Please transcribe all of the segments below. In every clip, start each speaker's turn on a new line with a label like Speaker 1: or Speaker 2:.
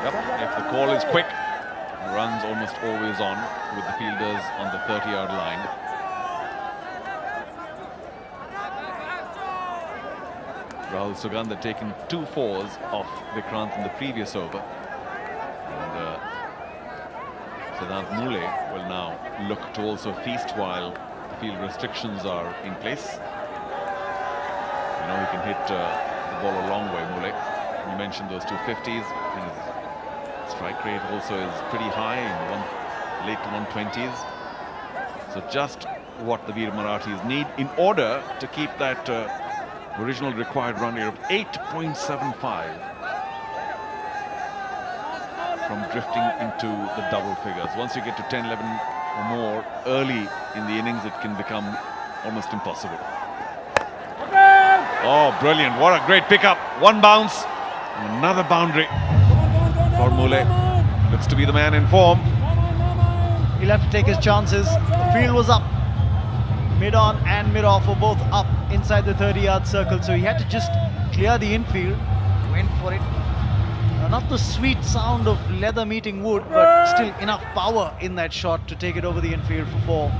Speaker 1: Yep, if the call is quick, runs almost always on with the fielders on the 30-yard line. Rahul Sugandh had taken 2 fours off Vikrant in the previous over. And Siddhant Mule will now look to also feast while the field restrictions are in place. You know, he can hit the ball a long way, Mule. You mentioned those 250s. I think his strike rate also is pretty high in late 120s. So just what the Veer Marathis need in order to keep that original required run rate of 8.75 from drifting into the double figures. Once you get to 10, 11 or more early in the innings, it can become almost impossible. Oh, brilliant. What a great pickup. One bounce, another boundary for Mule. Looks to be the man in form.
Speaker 2: He'll have to take his chances. The field was up. Mid-on and mid-off were both up inside the 30-yard circle, so he had to just clear the infield. Went for it. Not the sweet sound of leather meeting wood, but still enough power in that shot to take it over the infield for 4.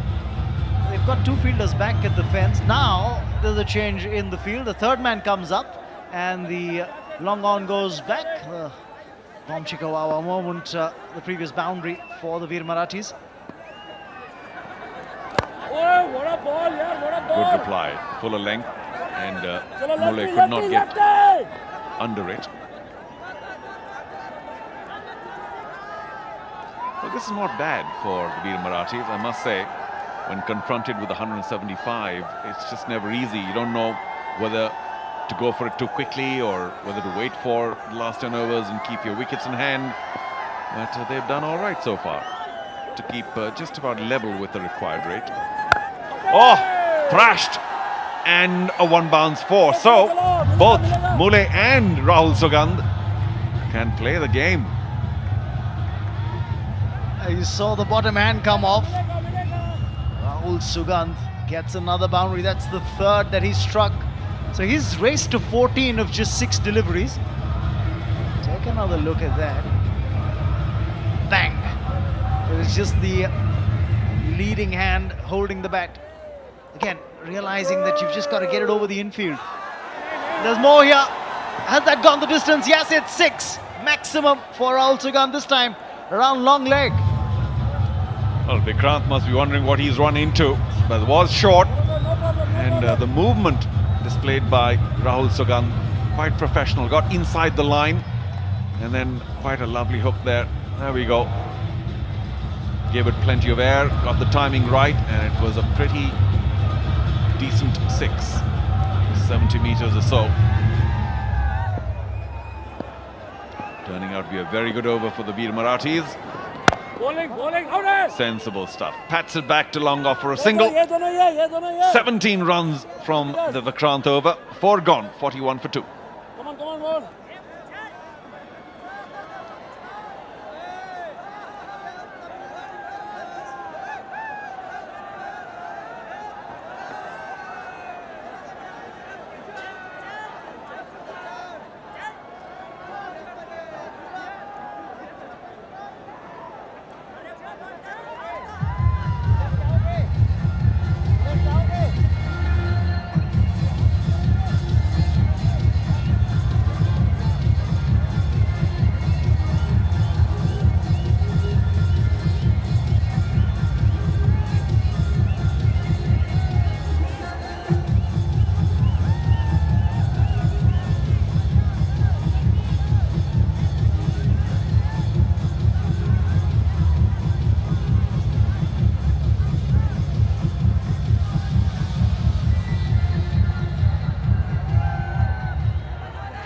Speaker 2: They've got 2 fielders back at the fence. Now there's a change in the field. The third man comes up and the long on goes back. Bom Chikawawa moment, the previous boundary for the Veer Marathis.
Speaker 1: Good reply, fuller length, and Mule could not get under it. Well, this is not bad for the Veer Marathis, I must say. When confronted with 175, it's just never easy. You don't know whether to go for it too quickly or whether to wait for the last 10 overs and keep your wickets in hand. But they've done all right so far to keep just about level with the required rate. Oh, thrashed, and a 1 bounce 4. So both Mule and Rahul Sugandh can play the game.
Speaker 2: You saw the bottom hand come off. Rahul Sugandh gets another boundary. That's the 3rd that he struck. So he's raced to 14 of just 6 deliveries. Take another look at that. Bang! It was just the leading hand holding the bat. Again, realizing that you've just got to get it over the infield. There's more here. Has that gone the distance? Yes, it's 6 maximum for Rahul Sugandh this time. Around long leg.
Speaker 1: Well, Vikrant must be wondering what he's run into, but it was short. And the movement displayed by Rahul Sugandh, quite professional. Got inside the line and then quite a lovely hook there. There we go. Gave it plenty of air, got the timing right, and it was a pretty decent 6, 70 meters or so. Turning out to be a very good over for the Veer Marathis.
Speaker 3: Bowling, out.
Speaker 1: Sensible stuff. Pats it back to long off for a single. 17 runs from the Vikrant over. 4 gone, 41 for 2.
Speaker 3: Come on.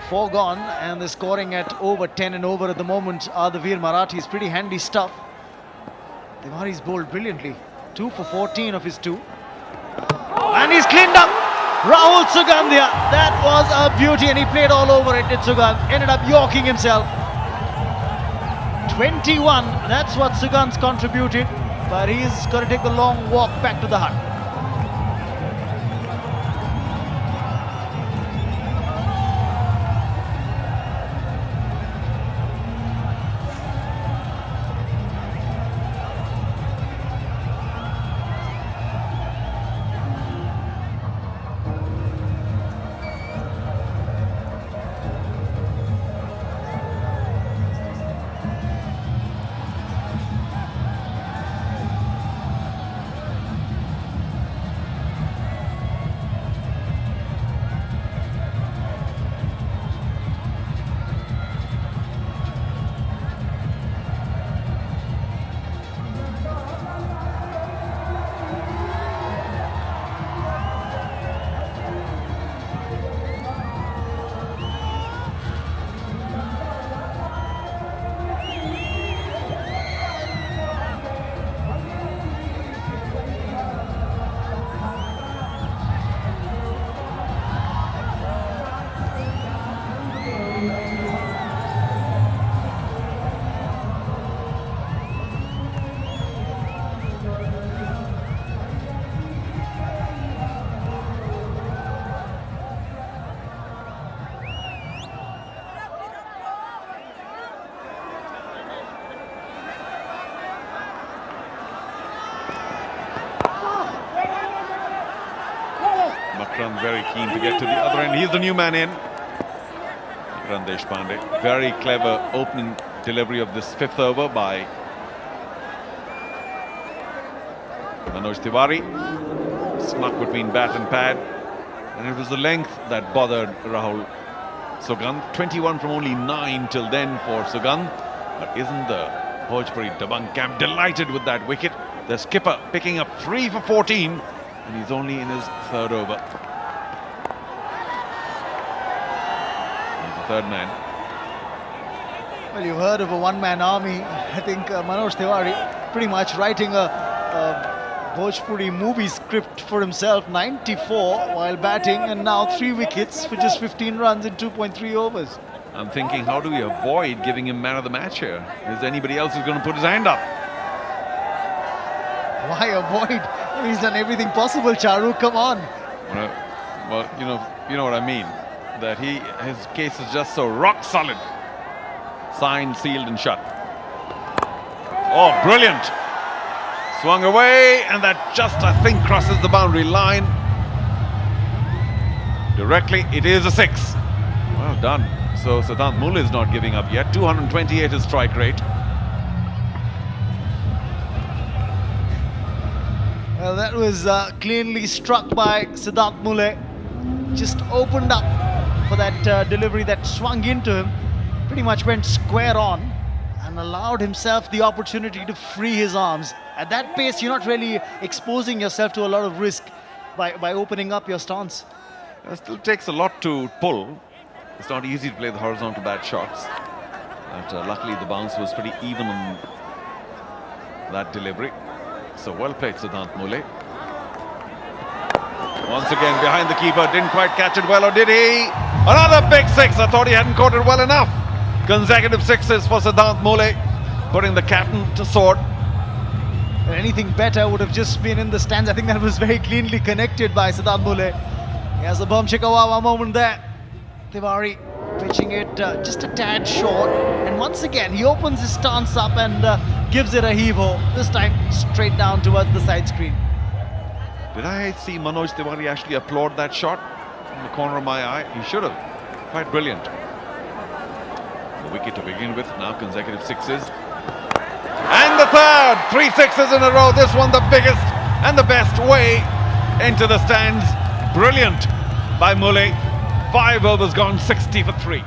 Speaker 2: 4 gone, and they're scoring at over 10 and over at the moment are the Veer Marathis. Pretty handy stuff. Tiwari's bowled brilliantly. 2 for 14 of his 2. And he's cleaned up. Rahul Sugandh, that was a beauty, and he played all over it, did Sugandh. Ended up yorking himself. 21, that's what Sugandh's contributed, but he's got to take the long walk back to the hut.
Speaker 1: Vikrant very keen to get to the other end. He's the new man in. Vikrant Deshpande. Very clever opening delivery of this fifth over by Manoj Tiwari. Snuck between bat and pad. And it was the length that bothered Rahul Sugandh. 21 from only 9 till then for Sugandh. But isn't the Bhojpuri Dabanggs camp delighted with that wicket? The skipper picking up 3 for 14, and he's only in his third over. He's the third man.
Speaker 2: Well, you heard of a one-man army. I think Manoj Tiwari pretty much writing a Bhojpuri movie script for himself. 94 while batting, and now 3 wickets for just 15 runs in 2.3 overs.
Speaker 1: I'm thinking, how do we avoid giving him man of the match here? Is there anybody else who's going to put his hand up?
Speaker 2: Why avoid? He's done everything possible, Charu. Come on.
Speaker 1: Well, you know what I mean. That his case is just so rock solid. Signed, sealed, and shut. Oh, brilliant! Swung away, and that just, I think, crosses the boundary line. Directly, it is a 6. Well done. So Siddhant Mule is not giving up yet. 228 is strike rate.
Speaker 2: Well, that was cleanly struck by Siddhant Mule. Just opened up for that delivery that swung into him. Pretty much went square on and allowed himself the opportunity to free his arms. At that pace, you're not really exposing yourself to a lot of risk by opening up your stance.
Speaker 1: It still takes a lot to pull. It's not easy to play the horizontal bat shots. But luckily the bounce was pretty even on that delivery. So well played, Siddhant Mule. Once again behind the keeper, didn't quite catch it well, or did he? Another big 6. I thought he hadn't caught it well enough. Consecutive 6s for Siddhant Mule, putting the captain to sword.
Speaker 2: And anything better would have just been in the stands. I think that was very cleanly connected by Siddhant Mule. He has a bum chikawawa moment there. Tiwari pitching it just a tad short, and once again he opens his stance up and gives it a heave-ho, this time straight down towards the side screen.
Speaker 1: Did I see Manoj Tiwari actually applaud that shot in the corner of my eye? He should have. Quite brilliant. The wicket to begin with, now consecutive 6s. And the third! 3 6s in a row, this one the biggest and the best way into the stands. Brilliant by Mule. 5 overs gone, 60 for 3.